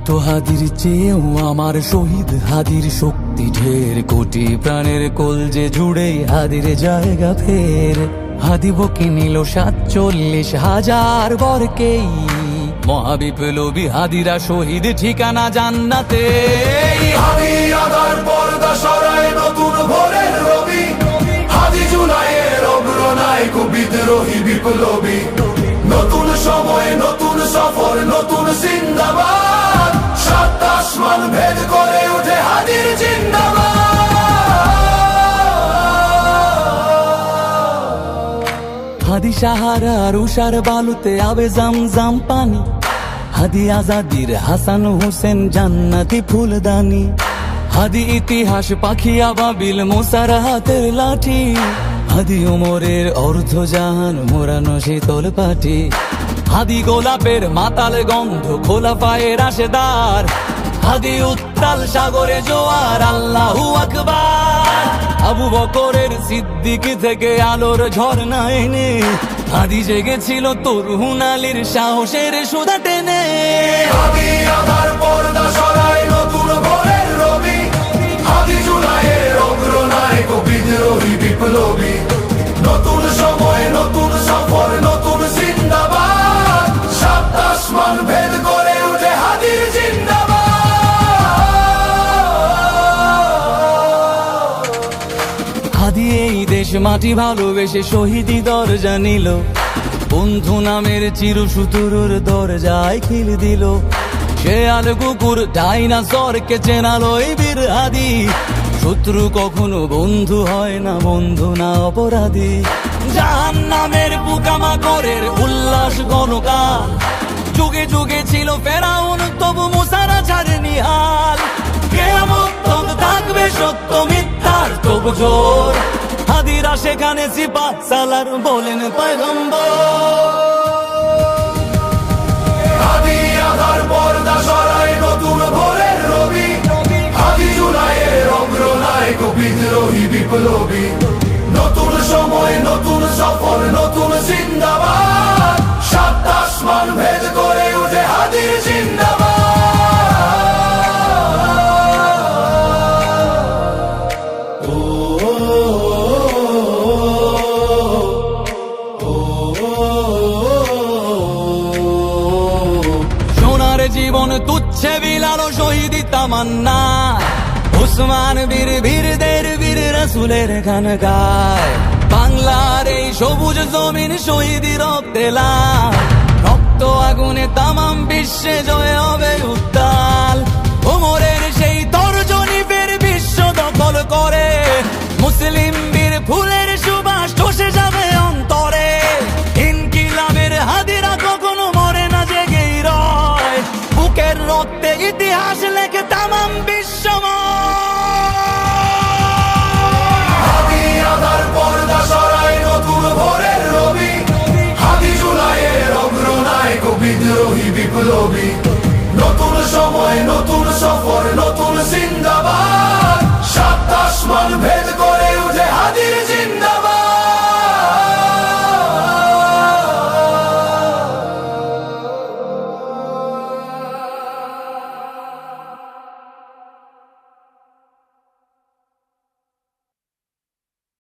শত হাদির চেয়েও আমার শহীদ হাদির শক্তি ঢের, কোটি প্রাণের কলজে জুড়ে হাদির জায়গা ফের। হাদি বকে নিল 47,000 বরকেই, মহাবিপ্লবী হাদিরা শহীদ ঠিকানা জান্নাতে। হাদি আদার পর্দা সরায় নতুন ভোরের রবি, হাদি জুলাইয়ের অগ্রনায়ক বিদ্রোহী বিপ্লবী। নতুন সময় নতুন সফর নতুন জিন্দাবাদ, সাত আসমান ভেদ করে উঠে হাদির জিন্দাবাদ। হাদি সাহারার উষার বালুতে আবে জামজাম পানি, হাদি আজাদির হাসান হোসেন জান্নাতি ফুলদানি। হাদি ইতিহাস পাখি আবাবিল মোসার হাতের লাঠি, হাদি ওমরের অর্ধজাহান মোরানো শীতল পাটি। হাদি গোলাপের মাতাল গন্ধ খোলা পায়ের আশেদার, হাদি উত্তাল সাগরে জোয়ার আল্লাহু আকবার। আবু বকরের সিদ্দিক থেকে আলোর ঝর্ণা এনে, হাদি জেগেছিল তরুণ আলীর সাহসের সুধা টেনে। হাদি আদার পর্দা সরায় নতুন ভোরের রবি, হাদি জুলাইয়ের অগ্রনায়ক বিদ্রোহী বিপ্লবী। নতুন সময় নতুন সফর নতুন জিন্দাবাদ, সাত আসমান ভেদ করে উঠে হাদির জিন্দাবাদ। হাদি এই দেশ মাটি ভালোবেসে শহীদি দরজা নিল, বন্ধু নামের চিরসুতুরুর দরজায় খিল দিল। শেয়াল কুকুর ডাইনাসরকে চেনালো এই বীর হাদি, শত্রু কখনো বন্ধু হয় না, বন্ধু না অপরাধী। জাহান্নামের পোকামাকড়ের উল্লাস গণকাল, যুগে যুগে ছিল ফেরাউন তবু মুসারা ছাড়েনি হাল। কিয়ামত তক থাকবে সত্য মিথ্যার তবু জোর, হাদিরা সেখানে সিপাহ সালার বলেন পয়গম্বর। হাদি আদার পর্দা সরায় নতুন ভোরের রবি, হাদি জুলাইয়ের অগ্রনায়ক বিদ্রোহী বিপ্লবী। নতুন সময় নতুন সফর নতুন জিন্দাবাদ, সাত আসমান ভেদ করে উঠে হাদির জিন্দাবাদ। সোনার জীবন তুচ্ছে বিলালো শহীদি তামান্না, উসমান বীর বীরদের বীর রাসূলের গান গায়। বাংলার এই সবুজ জমিন শহীদি রক্তে লাল, রক্ত আগুনে তামাম বিশ্বে জয় হবে উত্তাল। ওমরের সেই তর্জনী ফের বিশ্ব দখল করে, মুসলিম বীর ফুলের সুবাস চষে যাবে অন্তরে। ইনকিলাবের হাদিরা কখনো মরে না, জেগেই রয়, বুকের রক্তে ইতিহাস লেখে তামাম হাদি আদার পর্দা সরায় নতুন ভোরের রবি, হাদি জুলাইয়ের অগ্রনায়ক বিদ্রোহী বিপ্লবী। নতুন সময় নতুন সফর নতুন জিন্দাবাদ,